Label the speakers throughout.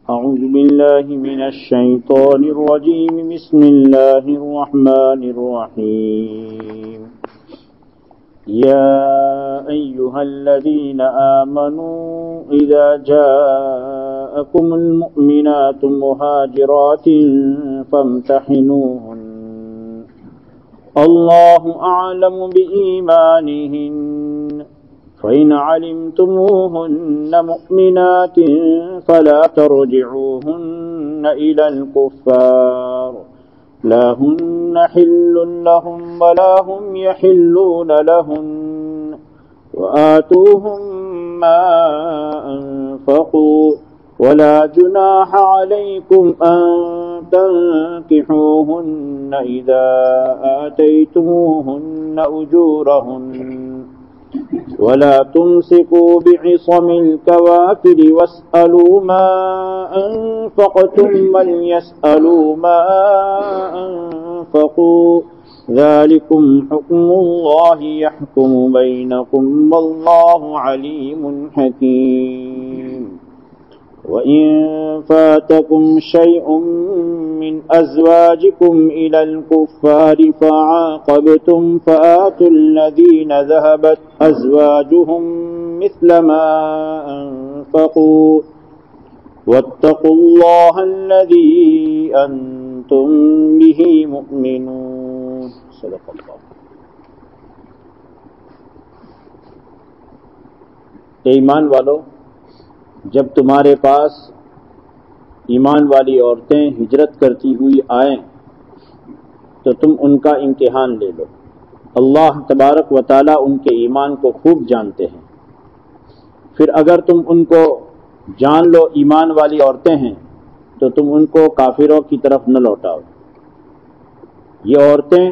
Speaker 1: أعوذ بالله من الشيطان الرجيم. بسم الله الرحمن الرحيم. يا أيها الذين آمنوا إذا جاءكم المؤمنات مهاجرات فامتحنوهن الله أعلم بإيمانهن فإن علمتموهن مؤمنات فلا ترجعوهن إلى الكفار لا هن حل لهم ولا هم يحلون لهن وآتوهم ما أنفقوا ولا جناح عليكم أن تنكحوهن إذا آتيتموهن أجورهن ولا تمسكوا بعصم الكوافر واسألوا ما أنفقتم وليسألوا ما أنفقوا ذلكم حكم الله يحكم بينكم والله عليم حكيم. وإن فاتكم شيء من أزواجكم إلى الكفار فعاقبتم فآتوا الذين ذهبت أزواجهم مثل ما أنفقوا واتقوا الله الذي أنتم به مؤمنون. صدق الله. ایمان والو، جب تمہارے پاس ایمان والی عورتیں ہجرت کرتی ہوئی آئیں تو تم ان کا امتحان لے لو. اللہ تبارک و تعالیٰ ان کے ایمان کو خوب جانتے ہیں. پھر اگر تم ان کو جان لو ایمان والی عورتیں ہیں تو تم ان کو کافروں کی طرف نہ لوٹاؤ. یہ عورتیں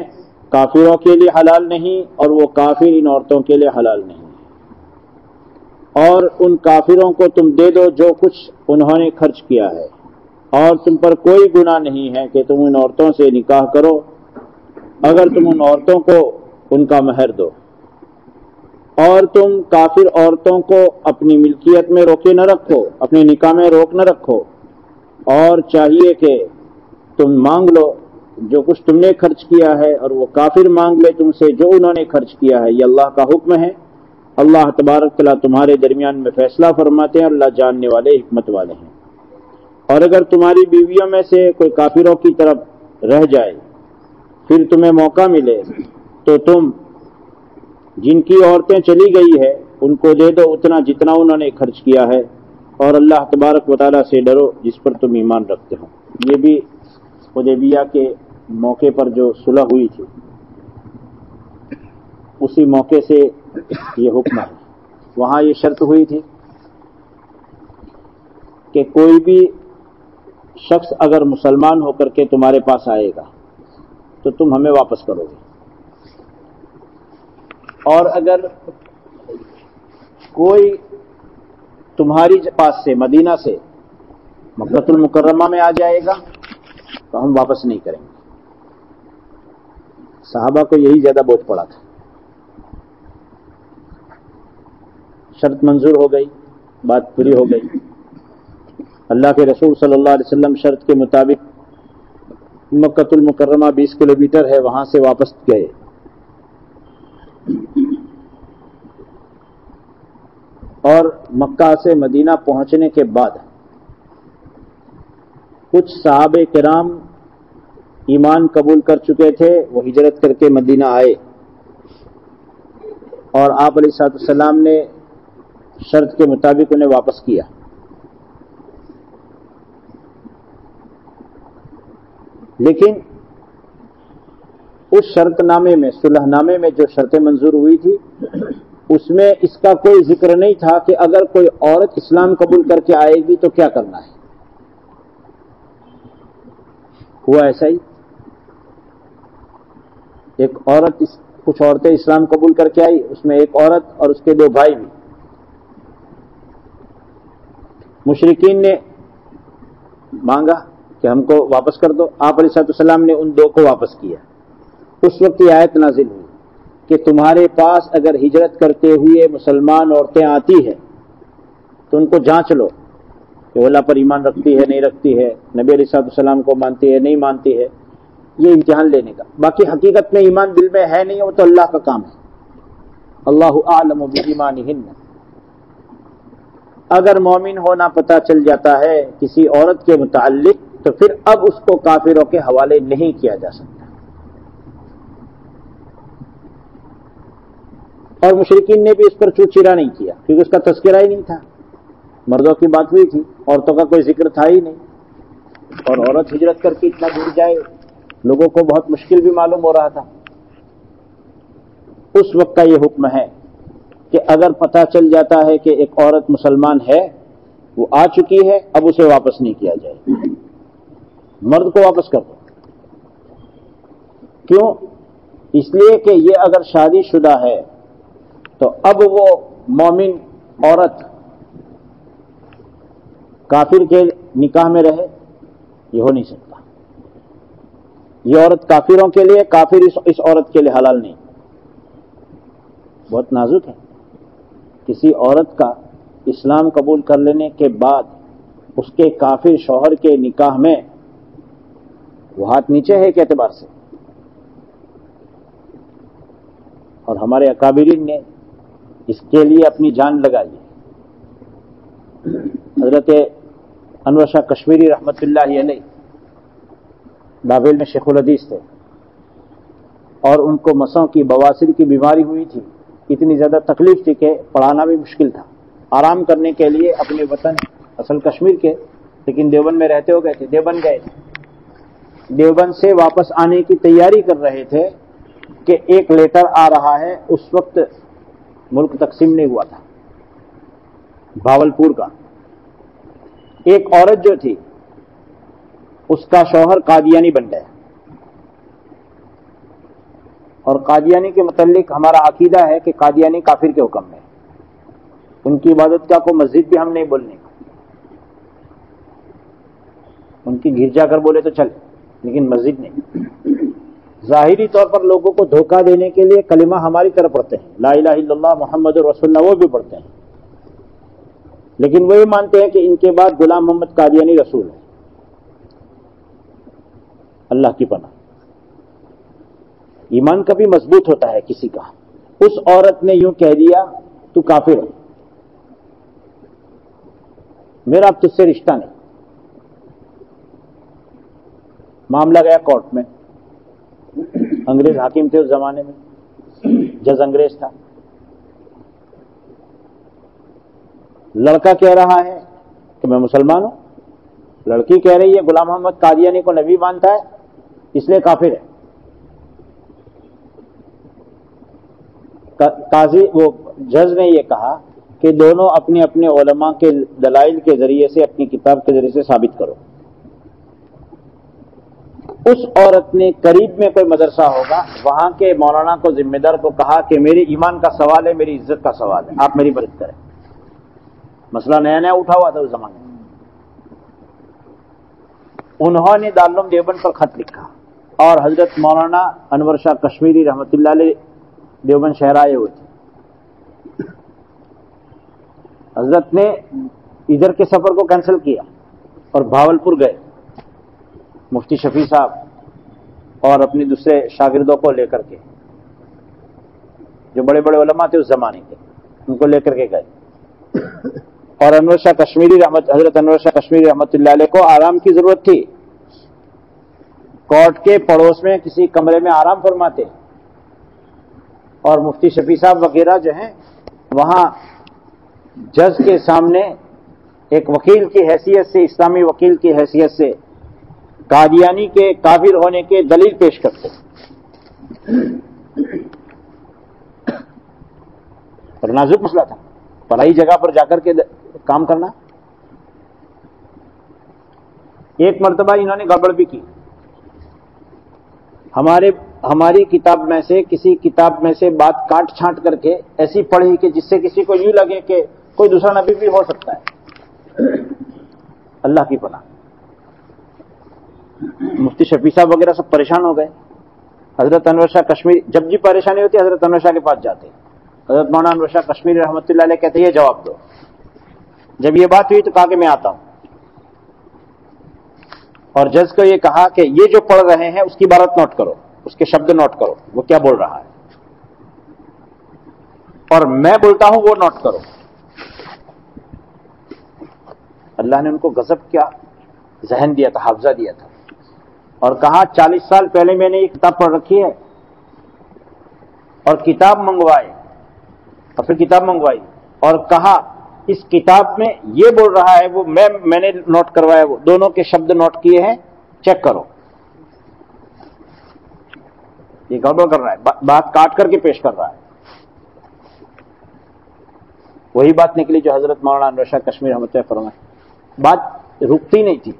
Speaker 1: کافروں کے لیے حلال نہیں اور وہ کافر ان عورتوں کے لیے حلال نہیں. اور ان کافروں کو تم دے دو جو کچھ انہوں نے خرچ کیا ہے، اور تم پر کوئی گناہ نہیں ہے کہ تم ان عورتوں سے نکاح کرو اگر تم ان عورتوں کو ان کا مہر دو. اور تم کافر عورتوں کو اپنی ملکیت میں روکے نہ رکھو، اپنے نکاح میں روک نہ رکھو، اور چاہیے کہ تم مانگ لو جو کچھ تم نے خرچ کیا ہے اور وہ کافر مانگ لے تم سے جو انہوں نے خرچ کیا ہے. یہ اللہ کا حکم ہے. اللہ تبارک تعالیٰ تمہارے درمیان میں فیصلہ فرماتے ہیں. اللہ جاننے والے حکمت والے ہیں. اور اگر تمہاری بیویوں میں سے کوئی کافروں کی طرف رہ جائے پھر تمہیں موقع ملے تو تم جن کی عورتیں چلی گئی ہے ان کو دے دو اتنا جتنا انہوں نے خرچ کیا ہے، اور اللہ تبارک و تعالیٰ سے ڈرو جس پر تم ایمان رکھتے ہو. یہ بھی حدیبیہ کے موقع پر جو صلح ہوئی تھی اسی موقع سے یہ حکم ہے. وہاں یہ شرط ہوئی تھی کہ کوئی بھی شخص اگر مسلمان ہو کر کے تمہارے پاس آئے گا تو تم ہمیں واپس کرو گے، اور اگر کوئی تمہاری پاس سے مدینہ سے مکہ المکرمہ میں آ جائے گا تو ہم واپس نہیں کریں گے. صحابہ کو یہی زیادہ بوجھ پڑا تھا. شرط منظور ہو گئی، بات پوری ہو گئی. اللہ کے رسول صلی اللہ علیہ وسلم شرط کے مطابق مکہ المکرمہ 20 کلومیٹر ہے وہاں سے واپس گئے. اور مکہ سے مدینہ پہنچنے کے بعد کچھ صحابہ کرام ایمان قبول کر چکے تھے، وہ ہجرت کر کے مدینہ آئے اور آپ علیہ السلام نے شرط کے مطابق انہیں واپس کیا. لیکن اس شرط نامے میں، صلح نامے میں جو شرطیں منظور ہوئی تھی اس میں اس کا کوئی ذکر نہیں تھا کہ اگر کوئی عورت اسلام قبول کر کے آئے گی تو کیا کرنا ہے. ہوا ایسا ہی. ایک عورت کچھ عورتیں اسلام قبول کر کے آئی، اس میں ایک عورت اور اس کے 2 بھائی بھی. مشرکین نے مانگا کہ ہم کو واپس کر دو. آپ علیہ السلام نے ان 2 کو واپس کیا. اس وقت یہ آیت نازل ہوئی کہ تمہارے پاس اگر ہجرت کرتے ہوئے مسلمان عورتیں آتی ہیں تو ان کو جانچ لو کہ وہ اللہ پر ایمان رکھتی ہے نہیں رکھتی ہے، نبی علیہ السلام کو مانتی ہے نہیں مانتی ہے، یہ امتحان لینے کا. باقی حقیقت میں ایمان دل میں ہے نہیں، وہ تو اللہ کا کام ہے. اللہ اعلم بایمانہن. اگر مومن ہونا پتہ چل جاتا ہے کسی عورت کے متعلق تو پھر اب اس کو کافروں کے حوالے نہیں کیا جا سکتا. اور مشرکین نے بھی اس پر چوچیرا نہیں کیا کیونکہ اس کا تذکرہ ہی نہیں تھا. مردوں کی بات ہوئی تھی، عورتوں کا کوئی ذکر تھا ہی نہیں. اور عورت ہجرت کر کے اتنا دور جائے لوگوں کو بہت مشکل بھی معلوم ہو رہا تھا. اس وقت کا یہ حکم ہے کہ اگر پتہ چل جاتا ہے کہ ایک عورت مسلمان ہے، وہ آ چکی ہے، اب اسے واپس نہیں کیا جائے. مرد کو واپس کر دو. کیوں؟ اس لیے کہ یہ اگر شادی شدہ ہے تو اب وہ مومن عورت کافر کے نکاح میں رہے، یہ ہو نہیں سکتا. یہ عورت کافروں کے لیے، کافر اس عورت کے لیے حلال نہیں. بہت نازک ہے. کسی عورت کا اسلام قبول کر لینے کے بعد اس کے کافر شوہر کے نکاح میں وہ ہاتھ نیچے ہے ایک اعتبار سے. اور ہمارے اکابرین نے اس کے لیے اپنی جان لگائی. حضرت انور شاہ کشمیری رحمۃ اللہ علیہ بابل میں شیخ الحدیث تھے، اور ان کو مسوں کی بواسیر کی بیماری ہوئی تھی. اتنی زیادہ تکلیف تھی کہ پڑھانا بھی مشکل تھا. آرام کرنے کے لیے اپنے وطن اصل کشمیر کے لیکن دیوبند میں رہتے ہو گئے تھے، دیوبند گئے. دیوبند سے واپس آنے کی تیاری کر رہے تھے کہ ایک لیٹر آ رہا ہے. اس وقت ملک تقسیم نہیں ہوا تھا. بھاولپور کا ایک عورت جو تھی اس کا شوہر قادیانی بن گیا. اور قادیانی کے متعلق ہمارا عقیدہ ہے کہ قادیانی کافر کے حکم میں. ان کی عبادت کا کوئی مسجد بھی ہم نہیں بولنے کا. ان کی گرجا گھر بولے تو چلے لیکن مسجد نہیں. ظاہری طور پر لوگوں کو دھوکہ دینے کے لیے کلمہ ہماری طرف پڑھتے ہیں، لا الہ الا اللہ محمد رسول اللہ، وہ بھی پڑھتے ہیں، لیکن وہ یہ مانتے ہیں کہ ان کے بعد غلام محمد قادیانی رسول ہے. اللہ کی پناہ. ایمان کبھی مضبوط ہوتا ہے کسی کا. اس عورت نے یوں کہہ دیا تو کافر ہے، میرا اب تجھ سے رشتہ نہیں. معاملہ گیا کورٹ میں. انگریز حاکم تھے اس زمانے میں، جج انگریز تھا. لڑکا کہہ رہا ہے کہ میں مسلمان ہوں، لڑکی کہہ رہی ہے غلام محمد قادیانی کو نبی مانتا ہے اس لیے کافر ہے. قاضی وہ جج نے یہ کہا کہ دونوں اپنے اپنے علماء کے دلائل کے ذریعے سے، اپنی کتاب کے ذریعے سے ثابت کرو. اس عورت نے قریب میں کوئی مدرسہ ہوگا، وہاں کے مولانا کو، ذمہ دار کو کہا کہ میرے ایمان کا سوال ہے، میری عزت کا سوال ہے، آپ میری مدد کریں. مسئلہ نیا نیا اٹھا ہوا تھا اس زمانے میں. انہوں نے دارالعلوم دیوبند پر خط لکھا اور حضرت مولانا انور شاہ کشمیری رحمۃ اللہ علیہ دیوبند شہر آئے ہوئے تھے. حضرت نے ادھر کے سفر کو کینسل کیا اور بھاولپور گئے. مفتی شفیع صاحب اور اپنے دوسرے شاگردوں کو لے کر کے، جو بڑے بڑے علماء تھے اس زمانے کے، ان کو لے کر کے گئے. اور انور شاہ کشمیری حضرت انور شاہ کشمیری رحمۃ اللہ علیہ کو آرام کی ضرورت تھی. کورٹ کے پڑوس میں کسی کمرے میں آرام فرماتے، اور مفتی شفیع صاحب وغیرہ جو ہیں وہاں جج کے سامنے ایک وکیل کی حیثیت سے، اسلامی وکیل کی حیثیت سے قادیانی کے کافر ہونے کے دلیل پیش کرتے. اور نازک مسئلہ تھا، پڑھائی جگہ پر جا کر کے کام کرنا. ایک مرتبہ انہوں نے گڑبڑ بھی کی. ہماری کتاب میں سے، کسی کتاب میں سے بات کاٹ چھانٹ کر کے ایسی پڑھی کہ جس سے کسی کو یوں لگے کہ کوئی دوسرا نبی بھی ہو سکتا ہے. اللہ کی پناہ. مفتی شفیع صاحب وغیرہ سب پریشان ہو گئے. حضرت انور شاہ کشمیری جب جی پریشانی ہوتی ہے حضرت انور شاہ کے پاس جاتے. حضرت مولانا انور شاہ کشمیری رحمۃ اللہ علیہ کہتے یہ جواب دو. جب یہ بات ہوئی تو کہا کہ میں آتا ہوں. اور جج کو یہ کہا کہ یہ جو پڑھ رہے ہیں اس کی عبارت نوٹ کرو، اس کے شبد نوٹ کرو، وہ کیا بول رہا ہے، اور میں بولتا ہوں وہ نوٹ کرو۔ اللہ نے ان کو غضب کیا ذہن دیا تھا، حافظہ دیا تھا، اور کہا 40 سال پہلے میں نے یہ کتاب پڑھ رکھی ہے، اور کتاب منگوائے، اور پھر کتاب منگوائی اور کہا اس کتاب میں یہ بول رہا ہے، وہ میں نے نوٹ کروایا، وہ دونوں کے شبد نوٹ کیے ہیں، چیک کرو، یہ گڑبڑ کر رہا ہے، بات کاٹ کر کے پیش کر رہا ہے۔ وہی بات نکلی جو حضرت مولانا انور شاہ کشمیر رحمۃ اللہ فرمائے، بات رکتی نہیں تھی۔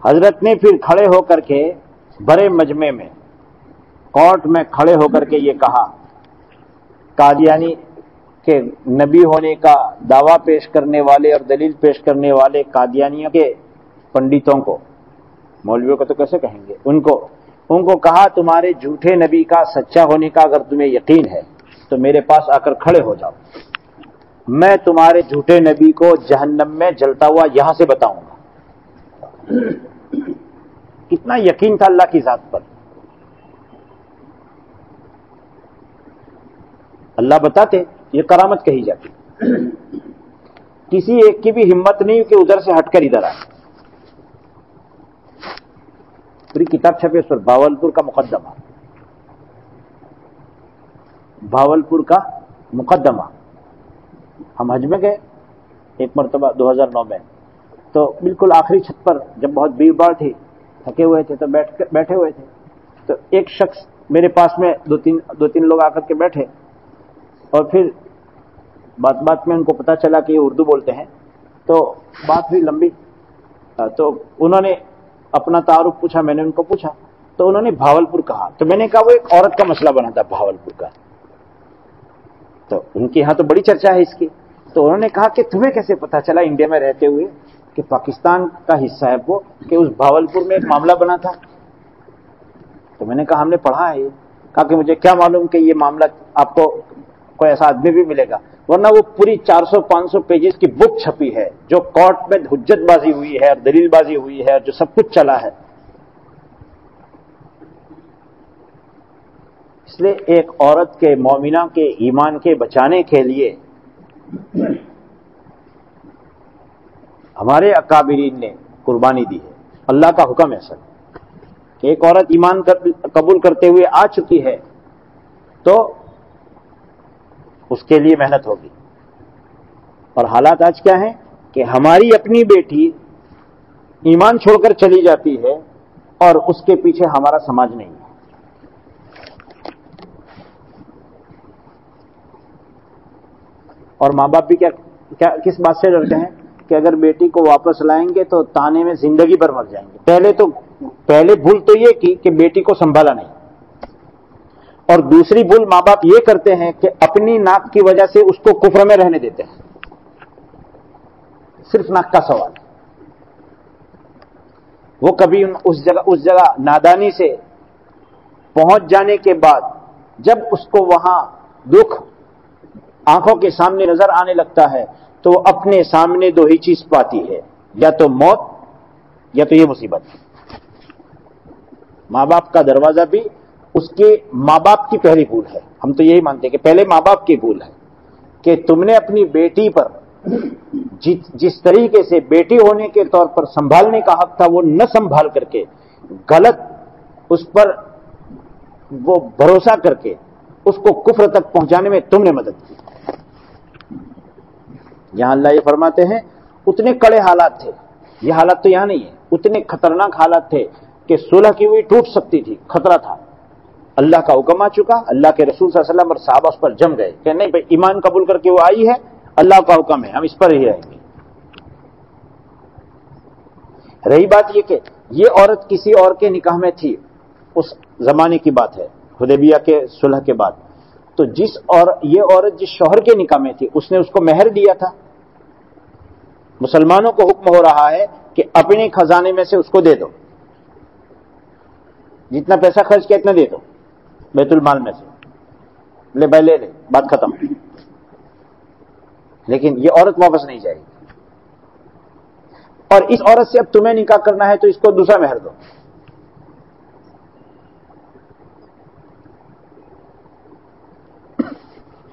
Speaker 1: حضرت نے پھر کھڑے ہو کر کے بڑے مجمع میں، کورٹ میں کھڑے ہو کر کے یہ کہا، قادیانی کے نبی ہونے کا دعویٰ پیش کرنے والے اور دلیل پیش کرنے والے قادیانیوں کے پنڈتوں کو، مولویوں کو تو کیسے کہیں گے، ان کو کہا تمہارے جھوٹے نبی کا سچا ہونے کا اگر تمہیں یقین ہے تو میرے پاس آ کر کھڑے ہو جاؤ، میں تمہارے جھوٹے نبی کو جہنم میں جلتا ہوا یہاں سے بتاؤں گا۔ کتنا یقین تھا اللہ کی ذات پر۔ اللہ بتاتے، یہ کرامت کہی جاتی، کسی ایک کی بھی ہمت نہیں کہ ادھر سے ہٹ کر ادھر آئے۔ پوری کتاب چھپی اس پر، بھاولپور کا مقدمہ، بھاولپور کا مقدمہ۔ ہم حج میں گئے ایک مرتبہ 2009 میں، تو بالکل آخری چھت پر جب بہت بھیڑ بھاڑ تھی، تھکے ہوئے تھے تو بیٹھے ہوئے تھے، تو ایک شخص میرے پاس میں دو تین لوگ آ کر کے بیٹھے، اور پھر بات میں ان کو پتا چلا کہ یہ اردو بولتے ہیں، تو بات ہوئی لمبی، تو انہوں نے اپنا تعارف پوچھا، میں نے ان کو پوچھا، تو انہوں نے بھاولپور کہا، تو میں نے کہا وہ ایک عورت کا مسئلہ بنا تھا بھاولپور کا، تو ان کے یہاں تو بڑی چرچا ہے اس کی، تو انہوں نے کہا کہ تمہیں کیسے پتا چلا انڈیا میں رہتے ہوئے کہ پاکستان کا حصہ ہے وہ، کہ اس بھاولپور میں ایک معاملہ بنا تھا؟ تو میں نے کہا ہم نے پڑھا ہے، کہا کہ مجھے کیا معلوم کہ یہ معاملہ آپ کو کوئی ایسا آدمی بھی ملے گا، ورنہ وہ پوری 400-500 پیجز کی بک چھپی ہے جو کورٹ میں حجت بازی ہوئی ہے اور دلیل بازی ہوئی ہے اور جو سب کچھ چلا ہے۔ اس لیے ایک عورت کے مومنہ کے ایمان کے بچانے کے لیے ہمارے اکابرین نے قربانی دی ہے، اللہ کا حکم ہے سر کہ ایک عورت ایمان قبول کرتے ہوئے آ چکی ہے تو اس کے لیے محنت ہوگی۔ اور حالات آج کیا ہیں کہ ہماری اپنی بیٹی ایمان چھوڑ کر چلی جاتی ہے اور اس کے پیچھے ہمارا سماج نہیں ہے۔ اور ماں باپ بھی کس بات سے ڈرتے ہیں کہ اگر بیٹی کو واپس لائیں گے تو تانے میں زندگی بھر مر جائیں گے۔ پہلے بھول تو یہ کی کہ بیٹی کو سنبھالا نہیں، اور دوسری بھول ماں باپ یہ کرتے ہیں کہ اپنی ناک کی وجہ سے اس کو کفر میں رہنے دیتے ہیں۔ صرف ناک کا سوال، وہ کبھی اس جگہ نادانی سے پہنچ جانے کے بعد جب اس کو وہاں دکھ آنکھوں کے سامنے نظر آنے لگتا ہے تو وہ اپنے سامنے دو ہی چیز پاتی ہے، یا تو موت یا تو یہ مصیبت۔ ماں باپ کا دروازہ بھی اس کے ماں باپ کی پہلی بھول ہے۔ ہم تو یہی مانتے ہیں کہ پہلے ماں باپ کی بھول ہے کہ تم نے اپنی بیٹی پر جس طریقے سے بیٹی ہونے کے طور پر سنبھالنے کا حق تھا وہ نہ سنبھال کر کے غلط اس پر وہ بھروسہ کر کے اس کو کفر تک پہنچانے میں تم نے مدد کی۔ یہاں اللہ یہ فرماتے ہیں اتنے کڑے حالات تھے، یہ حالات تو یہاں نہیں ہے، اتنے خطرناک حالات تھے کہ صلح کی ہوئی ٹوٹ سکتی تھی، خطرہ تھا۔ اللہ کا حکم آ چکا، اللہ کے رسول صلی اللہ علیہ وسلم اور صحابہ اس پر جم گئے کہ نہیں بھائی ایمان قبول کر کے وہ آئی ہے، اللہ کا حکم ہے، ہم اس پر ہی رہیں گے۔ رہی بات یہ کہ یہ عورت کسی اور کے نکاح میں تھی، اس زمانے کی بات ہے، حدیبیہ کے صلح کے بعد، تو یہ عورت جس شوہر کے نکاح میں تھی اس نے اس کو مہر دیا تھا۔ مسلمانوں کو حکم ہو رہا ہے کہ اپنے خزانے میں سے اس کو دے دو، جتنا پیسہ خرچ کیا اتنا دے دو بیت المال میں سے، لے بھائی لے بات ختم۔ لیکن یہ عورت واپس نہیں جائے گی۔ اور اس عورت سے اب تمہیں نکاح کرنا ہے تو اس کو دوسرا مہر دو.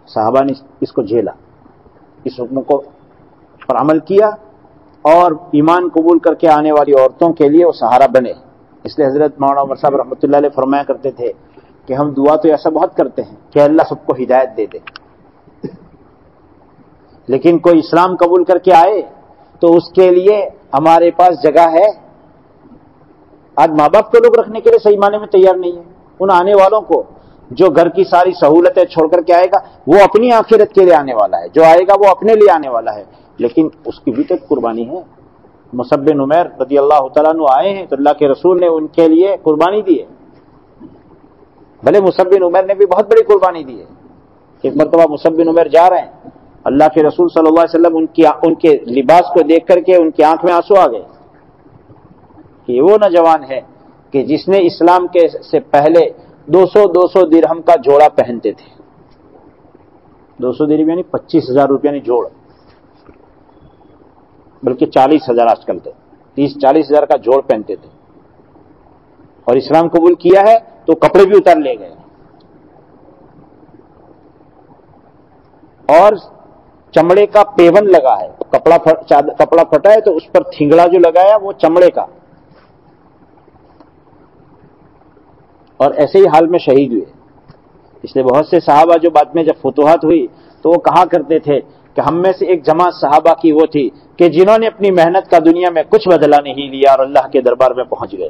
Speaker 1: صحابہ نے اس کو جھیلا، اس حکم کو پر عمل کیا، اور ایمان قبول کر کے آنے والی عورتوں کے لیے وہ سہارا بنے. اس لیے حضرت مولانا عمر صاحب رحمۃ اللہ علیہ فرمایا کرتے تھے کہ ہم دعا تو ایسا بہت کرتے ہیں کہ اللہ سب کو ہدایت دے دے، لیکن کوئی اسلام قبول کر کے آئے تو اس کے لیے ہمارے پاس جگہ ہے. آج ماں باپ کو لوگ رکھنے کے لیے صحیح معنی میں تیار نہیں ہے. ان آنے والوں کو جو گھر کی ساری سہولتیں چھوڑ کر کے آئے گا وہ اپنی آخرت کے لیے آنے والا ہے، جو آئے گا وہ اپنے لیے آنے والا ہے، لیکن اس کی بھی تو ایک قربانی ہے. مصعب بن عمیر رضی اللہ تعالیٰ عنہ آئے ہیں تو اللہ کے رسول نے ان کے لیے قربانی دی ہے. بھلے مصعب بن عمیر نے بھی بہت بڑی قربانی دی ہے. ایک مرتبہ مصعب بن عمیر جا رہے ہیں، اللہ کے رسول صلی اللہ علیہ وسلم ان کے لباس کو دیکھ کر کے ان کی آنکھ میں آنسو آ گئے کہ یہ وہ نوجوان ہے کہ جس نے اسلام کے سے پہلے 200 درہم کا جوڑا پہنتے تھے. 200 درہم یعنی 25,000 روپیہ نہیں جوڑ، بلکہ 40,000 آج کل تھے. 30-40 ہزار کا جوڑ پہنتے تھے، اور اسلام قبول کیا ہے تو کپڑے بھی اتار لے گئے، اور چمڑے کا پیون لگا ہے. کپڑا پھٹا ہے تو اس پر تھنگڑا جو لگایا وہ چمڑے کا، اور ایسے ہی حال میں شہید ہوئے. اس لیے بہت سے صحابہ جو بعد میں جب فتوحات ہوئی تو وہ کہا کرتے تھے کہ ہم میں سے ایک جماعت صحابہ کی وہ تھی کہ جنہوں نے اپنی محنت کا دنیا میں کچھ بدلہ نہیں لیا اور اللہ کے دربار میں پہنچ گئے.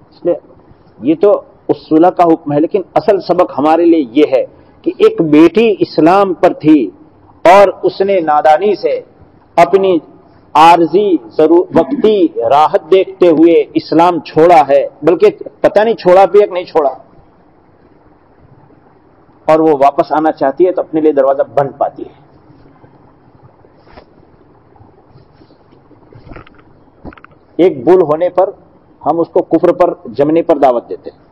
Speaker 1: اس لیے یہ تو اس صلح کا حکم ہے، لیکن اصل سبق ہمارے لیے یہ ہے کہ ایک بیٹی اسلام پر تھی اور اس نے نادانی سے اپنی عارضی وقتی راحت دیکھتے ہوئے اسلام چھوڑا ہے، بلکہ پتہ نہیں چھوڑا بھی ایک نہیں چھوڑا، اور وہ واپس آنا چاہتی ہے تو اپنے لیے دروازہ بند پاتی ہے. ایک بھول ہونے پر ہم اس کو کفر پر جمنے پر دعوت دیتے ہیں.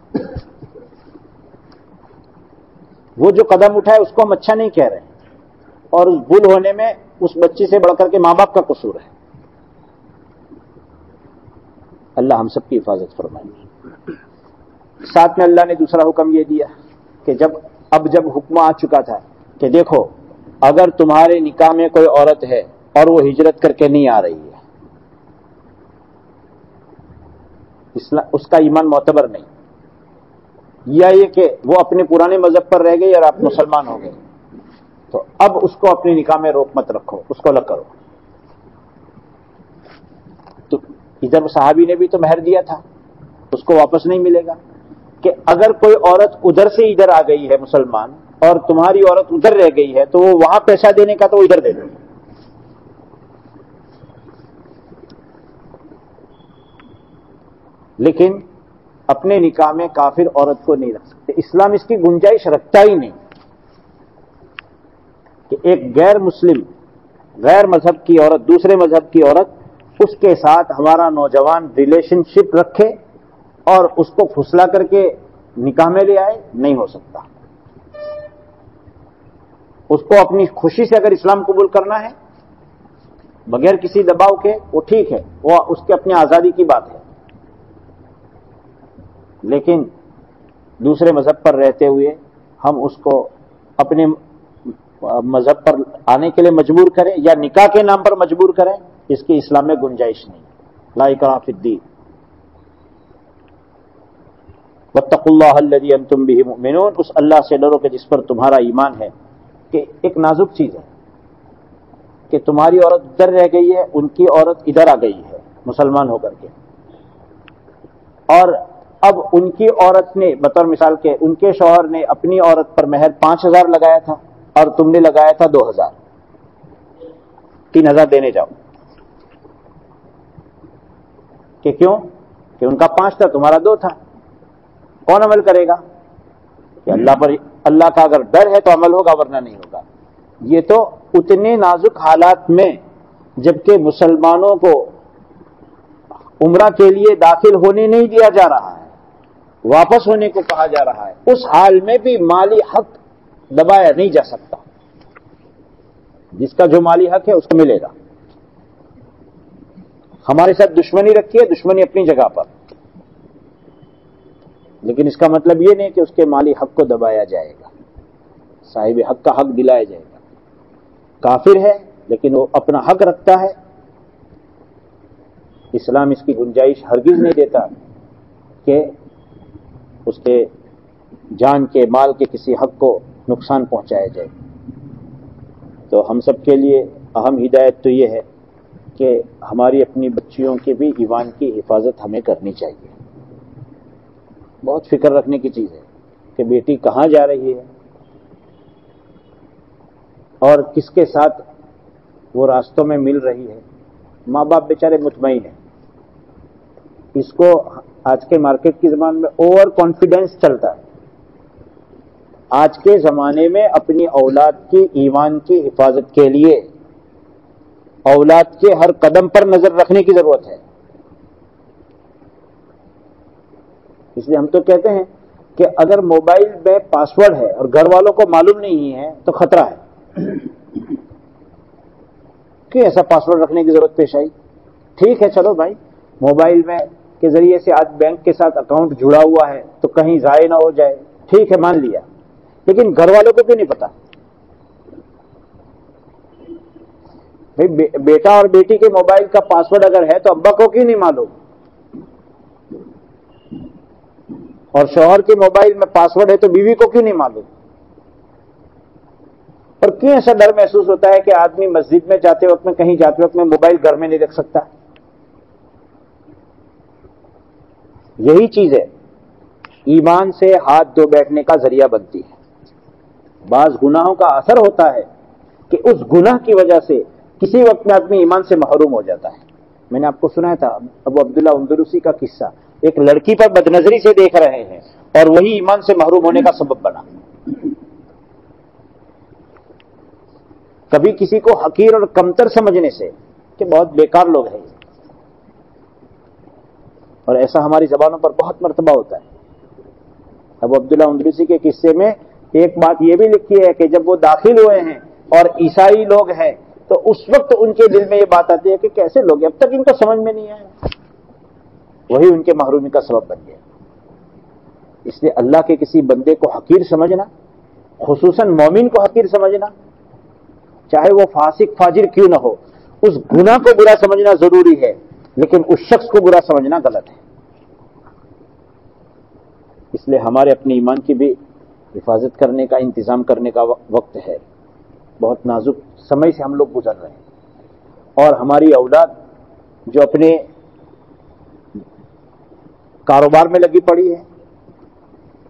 Speaker 1: وہ جو قدم اٹھائے اس کو ہم اچھا نہیں کہہ رہے ہیں، اور اس بھول ہونے میں اس بچی سے بڑھ کر کے ماں باپ کا قصور ہے. اللہ ہم سب کی حفاظت فرمائے. ساتھ میں اللہ نے دوسرا حکم یہ دیا کہ جب حکم آ چکا تھا کہ دیکھو اگر تمہارے نکاح میں کوئی عورت ہے اور وہ ہجرت کر کے نہیں آ رہی ہے، اس کا ایمان معتبر نہیں، یا یہ کہ وہ اپنے پرانے مذہب پر رہ گئی اور آپ مسلمان ہو گئے، تو اب اس کو اپنے نکاح میں روک مت رکھو، اس کو الگ کرو. تو ادھر صحابی نے بھی تو مہر دیا تھا، اس کو واپس نہیں ملے گا. کہ اگر کوئی عورت ادھر سے ادھر آ گئی ہے مسلمان اور تمہاری عورت ادھر رہ گئی ہے تو وہ وہاں پیسہ دینے کا تو وہ ادھر دے دو. لیکن اپنے نکاح میں کافر عورت کو نہیں رکھ سکتے. اسلام اس کی گنجائش رکھتا ہی نہیں کہ ایک غیر مسلم غیر مذہب کی عورت دوسرے مذہب کی عورت اس کے ساتھ ہمارا نوجوان ریلیشن شپ رکھے اور اس کو پھسلا کر کے نکاح میں لے آئے. نہیں ہو سکتا. اس کو اپنی خوشی سے اگر اسلام قبول کرنا ہے بغیر کسی دباؤ کے وہ ٹھیک ہے، وہ اس کے اپنی آزادی کی بات ہے. لیکن دوسرے مذہب پر رہتے ہوئے ہم اس کو اپنے مذہب پر آنے کے لیے مجبور کریں یا نکاح کے نام پر مجبور کریں، اس کی اسلام میں گنجائش نہیں. لا اکراہ فی الدین، واتقوا اللہ الذی انتم بہ مؤمنون. اس اللہ سے ڈرو کہ جس پر تمہارا ایمان ہے. کہ ایک نازک چیز ہے کہ تمہاری عورت ادھر رہ گئی ہے، ان کی عورت ادھر آ گئی ہے مسلمان ہو کر کے، اور اب ان کی عورت نے بطور مثال کے ان کے شوہر نے اپنی عورت پر مہر 5,000 لگایا تھا اور تم نے لگایا تھا 2,000، 3,000 دینے جاؤ. کہ کیوں؟ کہ ان کا 5 تھا تمہارا 2 تھا. کون عمل کرے گا؟ کہ اللہ کا اگر ڈر ہے تو عمل ہوگا ورنہ نہیں ہوگا. یہ تو اتنے نازک حالات میں جبکہ مسلمانوں کو عمرہ کے لیے داخل ہونے نہیں دیا جا رہا ہے، واپس ہونے کو کہا جا رہا ہے، اس حال میں بھی مالی حق دبایا نہیں جا سکتا. جس کا جو مالی حق ہے اس کو ملے گا. ہمارے ساتھ دشمنی رکھی ہے، دشمنی اپنی جگہ پر، لیکن اس کا مطلب یہ نہیں کہ اس کے مالی حق کو دبایا جائے گا، صاحب حق کا حق دلایا جائے گا. کافر ہے لیکن وہ اپنا حق رکھتا ہے. اسلام اس کی گنجائش ہرگز نہیں دیتا کہ اس کے جان کے مال کے کسی حق کو نقصان پہنچایا جائے. تو ہم سب کے لیے اہم ہدایت تو یہ ہے کہ ہماری اپنی بچیوں کے بھی ایمان کی حفاظت ہمیں کرنی چاہیے. بہت فکر رکھنے کی چیز ہے کہ بیٹی کہاں جا رہی ہے اور کس کے ساتھ وہ راستوں میں مل رہی ہے. ماں باپ بیچارے مطمئن ہیں. اس کو آج کے مارکیٹ کی زبان میں اوور کانفیڈنس چلتا ہے. آج کے زمانے میں اپنی اولاد کی ایمان کی حفاظت کے لیے اولاد کے ہر قدم پر نظر رکھنے کی ضرورت ہے. اس لیے ہم تو کہتے ہیں کہ اگر موبائل میں پاسورڈ ہے اور گھر والوں کو معلوم نہیں ہے تو خطرہ ہے. کہ ایسا پاسورڈ رکھنے کی ضرورت پیش آئی؟ ٹھیک ہے چلو بھائی، موبائل میں کے ذریعے سے آج بینک کے ساتھ اکاؤنٹ جڑا ہوا ہے تو کہیں ضائع نہ ہو جائے، ٹھیک ہے مان لیا، لیکن گھر والوں کو کیوں نہیں پتا؟ بھائی بیٹا اور بیٹی کے موبائل کا پاسورڈ اگر ہے تو ابا کو کیوں نہیں معلوم؟ اور شوہر کے موبائل میں پاسورڈ ہے تو بیوی کو کیوں نہیں معلوم؟ اور کیوں ایسا ڈر محسوس ہوتا ہے کہ آدمی مسجد میں جاتے وقت میں کہیں جاتے وقت میں موبائل گھر میں نہیں رکھ سکتا؟ یہی چیز ہے ایمان سے ہاتھ دھو بیٹھنے کا ذریعہ بنتی ہے. بعض گناہوں کا اثر ہوتا ہے کہ اس گناہ کی وجہ سے کسی وقت میں آدمی ایمان سے محروم ہو جاتا ہے. میں نے آپ کو سنایا تھا ابو عبداللہ اندلسی کا قصہ. ایک لڑکی پر بدنظری سے دیکھ رہے ہیں اور وہی ایمان سے محروم ہونے کا سبب بنا. کبھی کسی کو حقیر اور کمتر سمجھنے سے کہ بہت بیکار لوگ ہیں، اور ایسا ہماری زبانوں پر بہت مرتبہ ہوتا ہے. ابو عبداللہ اندلسی کے قصے میں ایک بات یہ بھی لکھی ہے کہ جب وہ داخل ہوئے ہیں اور عیسائی لوگ ہیں تو اس وقت ان کے دل میں یہ بات آتی ہے کہ کیسے لوگ اب تک ان کو سمجھ میں نہیں آیا. وہی ان کے محرومی کا سبب بن گیا. اس لیے اللہ کے کسی بندے کو حقیر سمجھنا، خصوصاً مومن کو حقیر سمجھنا، چاہے وہ فاسق فاجر کیوں نہ ہو، اس گناہ کو برا سمجھنا ضروری ہے، لیکن اس شخص کو برا سمجھنا غلط ہے. اس لیے ہمارے اپنے ایمان کی بھی حفاظت کرنے کا، انتظام کرنے کا وقت ہے. بہت نازک سمے سے ہم لوگ گزر رہے ہیں، اور ہماری اولاد جو اپنے کاروبار میں لگی پڑی ہے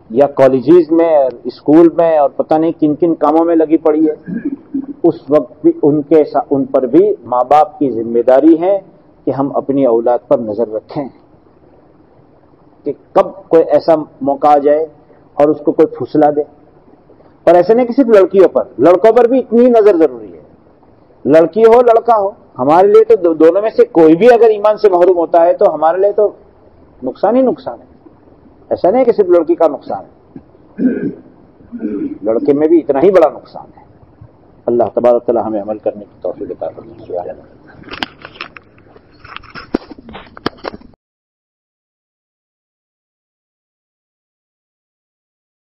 Speaker 1: یا کالجز میں اور اسکول میں اور پتہ نہیں کن کن کاموں میں لگی پڑی ہے، اس وقت بھی ان پر بھی ماں باپ کی ذمہ داری ہے کہ ہم اپنی اولاد پر نظر رکھیں کہ کب کوئی ایسا موقع آ جائے اور اس کو کوئی پھسلا دے. اور ایسے نہیں کہ صرف لڑکیوں پر، لڑکوں پر بھی اتنی نظر ضروری ہے. لڑکی ہو لڑکا ہو، ہمارے لیے تو دونوں میں سے کوئی بھی اگر ایمان سے محروم ہوتا ہے تو ہمارے لیے تو نقصان ہی نقصان ہے. ایسا نہیں کہ صرف لڑکی کا نقصان ہے، لڑکے میں بھی اتنا ہی بڑا نقصان ہے. اللہ تبارک و تعالی ہمیں عمل کرنے کی توفیق عطا فرمائے.